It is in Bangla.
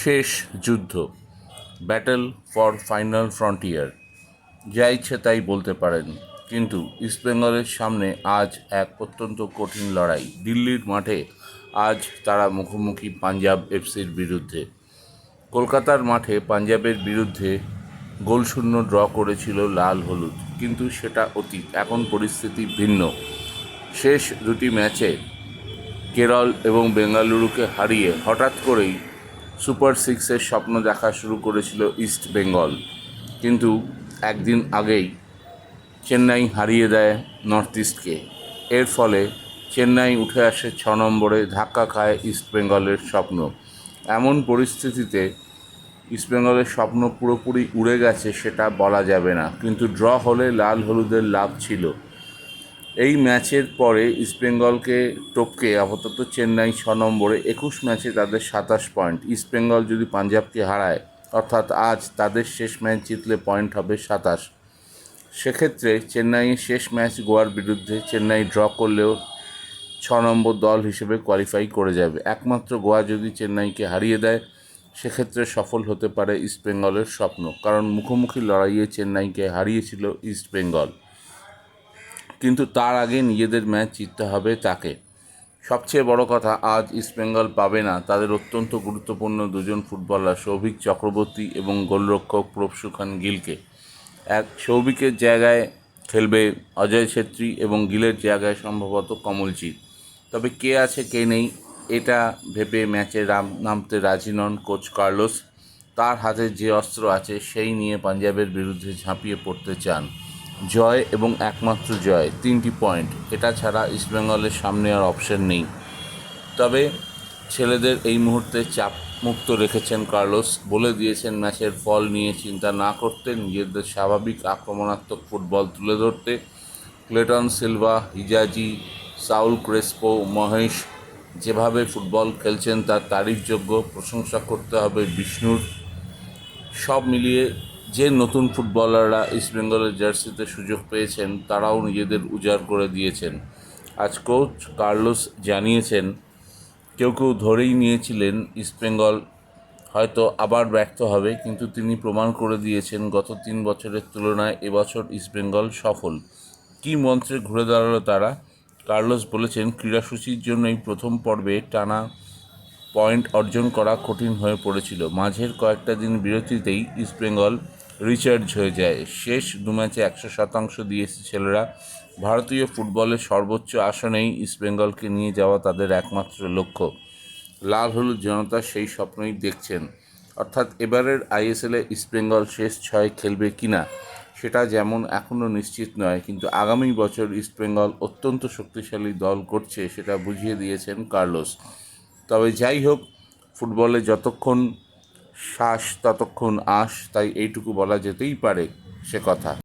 শেষ যুদ্ধ, ব্যাটেল ফর ফাইনাল ফ্রন্টিয়ার, যা ইচ্ছে তাই বলতে পারেন। কিন্তু ইস্টবেঙ্গলের সামনে আজ এক অত্যন্ত কঠিন লড়াই। দিল্লির মাঠে আজ তারা মুখোমুখি পাঞ্জাব এফসির বিরুদ্ধে। কলকাতার মাঠে পাঞ্জাবের বিরুদ্ধে গোলশূন্য ড্র করেছিল লাল হলুদ, কিন্তু সেটা অতীত। এখন পরিস্থিতি ভিন্ন। শেষ দুটি ম্যাচে কেরল এবং বেঙ্গালুরুকে হারিয়ে হঠাৎ করেই সুপার সিক্সের স্বপ্ন দেখা শুরু করেছিল ইস্ট বেঙ্গল। কিন্তু একদিন আগেই চেন্নাই হারিয়ে দেয় নর্থ ইস্টকে। এর ফলে চেন্নাই উঠে আসে 6 নম্বরে, ধাক্কা খায় ইস্টবেঙ্গলের স্বপ্ন। এমন পরিস্থিতিতে ইস্টবেঙ্গলের স্বপ্ন পুরোপুরি উড়ে গেছে সেটা বলা যাবে না, কিন্তু ড্র হলে লাল হলুদের লাভ ছিল। এই ম্যাচের পরে ইস্টবেঙ্গলকে টপকে আপাতত চেন্নাই 6 নম্বরে, 21 ম্যাচে তাদের 27 পয়েন্ট। ইস্টবেঙ্গল যদি পাঞ্জাবকে হারায়, অর্থাৎ আজ তাদের শেষ ম্যাচ জিতলে পয়েন্ট হবে 27। সেক্ষেত্রে চেন্নাইয়ের শেষ ম্যাচ গোয়ার বিরুদ্ধে, চেন্নাই ড্র করলেও 6 নম্বর দল হিসেবে কোয়ালিফাই করে যাবে। একমাত্র গোয়া যদি চেন্নাইকে হারিয়ে দেয়, সেক্ষেত্রে সফল হতে পারে ইস্টবেঙ্গলের স্বপ্ন, কারণ মুখোমুখি লড়াইয়ে চেন্নাইকে হারিয়েছিল ইস্টবেঙ্গল। কিন্তু তার আগে নিজেদের ম্যাচ জিততে হবে তাকে। সবচেয়ে বড় কথা, আজ ইস্টবেঙ্গল পাবে না তাদের অত্যন্ত গুরুত্বপূর্ণ দুজন ফুটবলার সৌভিক চক্রবর্তী এবং গোলরক্ষক প্রভসু খান গিলকে। সৌভিকের জায়গায় খেলবে অজয় ছেত্রী এবং গিলের জায়গায় সম্ভবত কমলজিৎ। তবে কে আছে কে নেই এটা ভেবে ম্যাচে নামতে রাজি নন কোচ কার্লোস। তার হাতে যে অস্ত্র আছে সেই নিয়ে পাঞ্জাবের বিরুদ্ধে ঝাঁপিয়ে পড়তে চান। জয় এবং একমাত্র জয়, 3টি পয়েন্ট, এটা ছাড়া ইস্টবেঙ্গলের সামনে আর অপশন নেই। তবে ছেলেদের এই মুহূর্তে চাপ মুক্ত রেখেছেন কার্লোস। বলে দিয়েছেন ম্যাচের ফল নিয়ে চিন্তা না করতে, নিজেদের স্বাভাবিক আক্রমণাত্মক ফুটবল তুলে ধরতে। Cleiton Silva, Hijazi, Saul Crespo, Mahesh যেভাবে ফুটবল খেলছেন তার তারিফযোগ্য, প্রশংসা করতে হবে বিষ্ণুর। সব মিলিয়ে যে নতুন ফুটবলাররা ইস্টবেঙ্গলের জার্সিতে সুযোগ পেয়েছেন তারাও নিজেদের উজাড় করে দিয়েছেন। আজ কোচ কার্লোস জানিয়েছেন, কেউ ধরেই নিয়েছিলেন ইস্টবেঙ্গল হয়তো আবার ব্যর্থ হবে, কিন্তু তিনি প্রমাণ করে দিয়েছেন গত 3 বছরের তুলনায় এবছর ইস্টবেঙ্গল সফল। কী মন্ত্রে ঘুরে দাঁড়ালো তারা? কার্লোস বলেছেন, ক্রীড়াসূচির জন্যই প্রথম পর্বে টানা পয়েন্ট অর্জন করা কঠিন হয়ে পড়েছিল। মাঝের কয়েকটা দিন বিরতিতেই ইস্টবেঙ্গল রিচার্জ হয়ে যায়। শেষ 2 ম্যাচে 100% দিয়েছে ছেলেরা। ভারতীয় ফুটবলের সর্বোচ্চ আসনেই ইস্টবেঙ্গলকে নিয়ে যাওয়া তাদের একমাত্র লক্ষ্য। লাল হলুদ জনতা সেই স্বপ্নই দেখছেন। অর্থাৎ এবারের আইএসএলে ইস্টবেঙ্গল শেষ 6 খেলবে কিনা সেটা যেমন এখনও নিশ্চিত নয়, কিন্তু আগামী বছর ইস্টবেঙ্গল অত্যন্ত শক্তিশালী দল করছে সেটা বুঝিয়ে দিয়েছেন কার্লোস। তবে যাই হোক, ফুটবলে যতক্ষণ শ্বাস ততক্ষণ আশ, তাই এইটুকু বলা যেতেই পারে সে কথা।